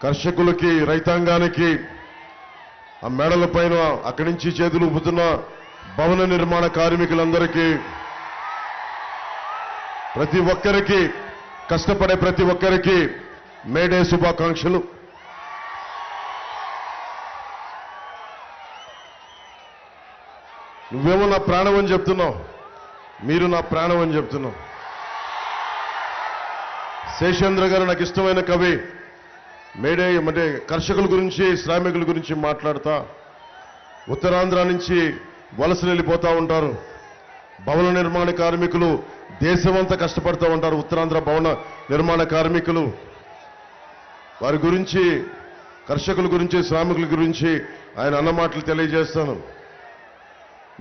కర్షకులకి, రైతాంగానికి, ఆ మేడల పైన అక్కడి నుంచి చేతులు ఊపుతున్న భవన నిర్మాణ కార్మికులందరికీ, ప్రతి ఒక్కరికి, కష్టపడే ప్రతి ఒక్కరికి మేడే శుభాకాంక్షలు. నువ్వేమో నా ప్రాణం అని చెప్తున్నావు, మీరు నా ప్రాణం అని చెప్తున్నావు. శేషేంద్ర గారు నాకు ఇష్టమైన కవి. మేడే అంటే కర్షకుల గురించి, శ్రామికుల గురించి మాట్లాడతా, ఉత్తరాంధ్ర నుంచి వలసలు వెళ్ళిపోతూ ఉంటారు. భవన నిర్మాణ కార్మికులు దేశమంతా కష్టపడుతూ ఉంటారు. ఉత్తరాంధ్ర భవన నిర్మాణ కార్మికులు, వారి గురించి, కర్షకుల గురించి, శ్రామికుల గురించి ఆయన అన్న మాటలు తెలియజేస్తాను.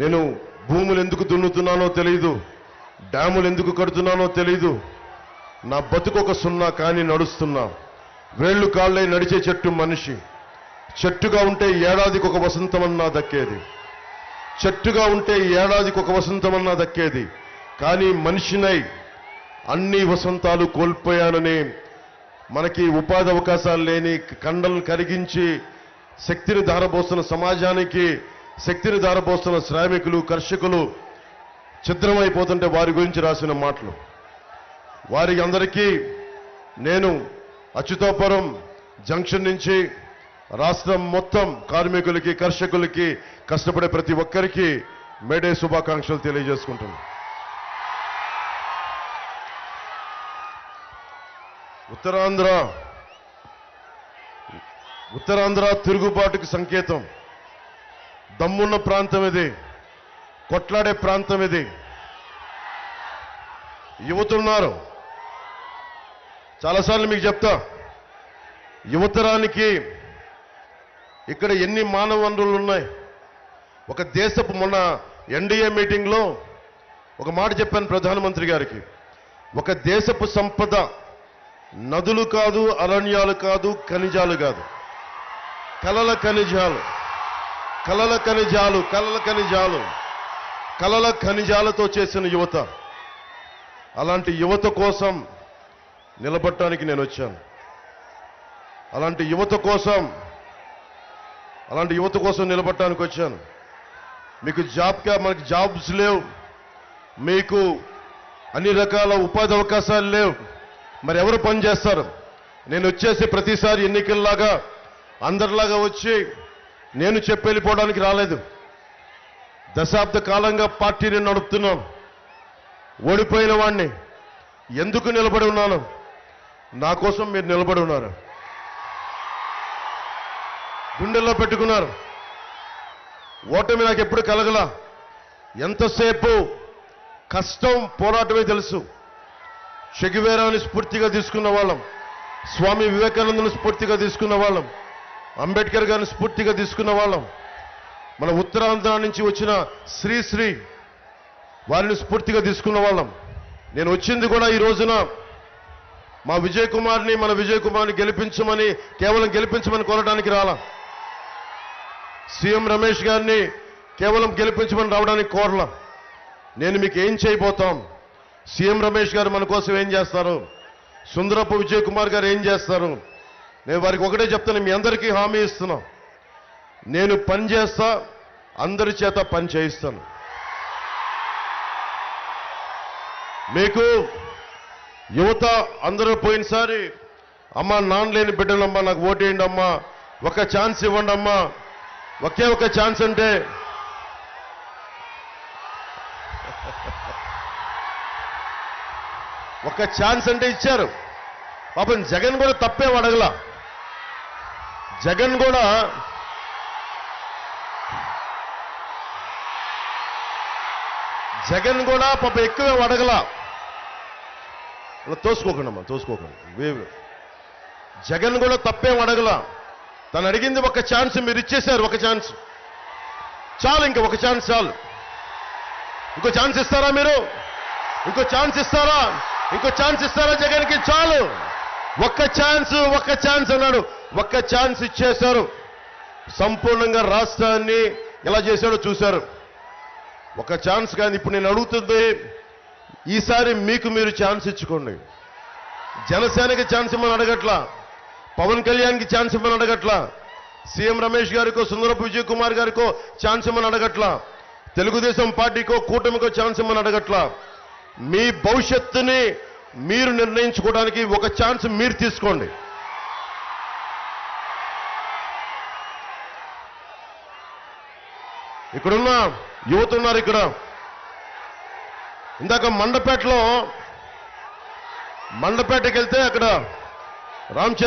నేను భూములు ఎందుకు దున్నుతున్నానో తెలియదు, డ్యాములు ఎందుకు కడుతున్నానో తెలియదు. నా బతుకు ఒక సున్నా కానీ నడుస్తున్నా. వేళ్లు కాళ్ళై నడిచే చెట్టు మనిషి. చెట్టుగా ఉంటే ఏడాదికి ఒక వసంతమన్నా దక్కేది. చెట్టుగా ఉంటే ఏడాదికి ఒక వసంతమన్నా దక్కేది. కానీ మనిషినై అన్ని వసంతాలు కోల్పోయానని, మనకి ఉపాధి అవకాశాలు లేని, కండలను కరిగించి శక్తిని ధారపోస్తున్న సమాజానికి శక్తిని ధారపోస్తున్న శ్రామికులు, కర్షకులు ఛిద్రమైపోతుంటే వారి గురించి రాసిన మాటలు. వారికి అందరికీ నేను అచ్యుతాపురం జంక్షన్ నుంచి రాష్ట్రం మొత్తం కార్మికులకి, కర్షకులకి, కష్టపడే ప్రతి ఒక్కరికి మేడే శుభాకాంక్షలు తెలియజేసుకుంటున్నాను. ఉత్తరాంధ్ర తిరుగుబాటుకి సంకేతం. దమ్మున్న ప్రాంతం ఇది, కొట్లాడే ప్రాంతం ఇది. యువతున్నారు. చాలాసార్లు మీకు చెప్తా, యువతరానికి ఇక్కడ ఎన్ని మానవ వనరులు ఉన్నాయి. ఒక దేశపు, మొన్న ఎన్డీఏ మీటింగ్లో ఒక మాట చెప్పాను ప్రధానమంత్రి గారికి. ఒక దేశపు సంపద నదులు కాదు, అరణ్యాలు కాదు, ఖనిజాలు కాదు, కలల ఖనిజాలు, కలల ఖనిజాలు, కలల ఖనిజాలు, కలల ఖనిజాలతో చేసిన యువత. అలాంటి యువత కోసం నిలబడటానికి నేను వచ్చాను. అలాంటి యువత కోసం నిలబడటానికి వచ్చాను. మీకు మనకి జాబ్స్ లేవు, మీకు అన్ని రకాల ఉపాధి అవకాశాలు లేవు, మరి ఎవరు పని చేస్తారు? నేను వచ్చేసి ప్రతిసారి ఎన్నికల్లాగా అందరిలాగా వచ్చి నేను చెప్పెళ్ళిపోవడానికి రాలేదు. దశాబ్ద కాలంగా పార్టీని నడుపుతున్నాం. ఓడిపోయిన వాణ్ణి. ఎందుకు నిలబడి ఉన్నాను? నా కోసం మీరు నిలబడి ఉన్నారు, గుండెల్లో పెట్టుకున్నారు. ఓటమి నాకు ఎప్పుడు కలగలా. ఎంతసేపు కష్టం, పోరాటమే తెలుసు. చెగువేరాని స్ఫూర్తిగా తీసుకున్న వాళ్ళం, స్వామి వివేకానందను స్ఫూర్తిగా తీసుకున్న వాళ్ళం, అంబేద్కర్ గారిని స్ఫూర్తిగా తీసుకున్న వాళ్ళం, మన ఉత్తరాంధ్ర నుంచి వచ్చిన శ్రీ వారిని స్ఫూర్తిగా తీసుకున్న వాళ్ళం. నేను వచ్చింది కూడా ఈ రోజున మన విజయ్ కుమార్ని గెలిపించమని, కేవలం గెలిపించమని కోరడానికి రాలా. సీఎం రమేష్ గారిని కేవలం గెలిపించమని రావడానికి కోరలా. నేను మీకు ఏం చేయబోతాం, సీఎం రమేష్ గారు మన కోసం ఏం చేస్తారు, సుందరపు విజయ్ కుమార్ గారు ఏం చేస్తారు, నేను వారికి ఒకటే చెప్తాను. మీ అందరికీ హామీ ఇస్తున్నా, నేను పని చేస్తా, అందరి చేత పని చేయిస్తాను. మీకు యువత అందరూ పోయినసారి, అమ్మా నాన్న లేని బిడ్డలమ్మా నాకు ఓటేయండి అమ్మా, ఒక ఛాన్స్ ఇవ్వండి అమ్మా, ఒకే ఒక ఛాన్స్ అంటే ఒక ఛాన్స్ అంటే ఇచ్చారు. పాపం జగన్ కూడా తప్పేం అడగలా. జగన్ కూడా పాపం ఎక్కువేం అడగలా. తోసుకోకండి. జగన్ కూడా తప్పేం అడగలా. తను అడిగింది ఒక ఛాన్స్, మీరు ఇచ్చేశారు. ఒక ఛాన్స్ చాలు, ఇంకా ఒక ఛాన్స్ చాలు. ఇంకో ఛాన్స్ ఇస్తారా మీరు? ఇంకో ఛాన్స్ ఇస్తారా జగన్కి? చాలు, ఒక్క ఛాన్స్ అన్నాడు. ఒక్క ఛాన్స్ ఇచ్చేశారు. సంపూర్ణంగా రాష్ట్రాన్ని ఎలా చేశాడో చూశారు. ఒక ఛాన్స్. కానీ ఇప్పుడు నేను అడుగుతుంది, ఈసారి మీకు మీరు ఛాన్స్ ఇచ్చుకోండి. జనసేనకి ఛాన్స్ ఇమ్మని అడగట్లా, పవన్ కళ్యాణ్కి ఛాన్స్ ఇవ్వమని అడగట్లా, సీఎం రమేష్ గారికో సుందరపు విజయ్ కుమార్ గారికో ఛాన్స్ ఇవ్వమని అడగట్లా, తెలుగుదేశం పార్టీకో కూటమికో ఛాన్స్ ఇవ్వమని అడగట్లా. మీ భవిష్యత్తుని మీరు నిర్ణయించుకోవడానికి ఒక ఛాన్స్ మీరు తీసుకోండి. ఇక్కడున్న యువత ఉన్నారు. ఇక్కడ ఇందాక మండపేటకి వెళ్తే అక్కడ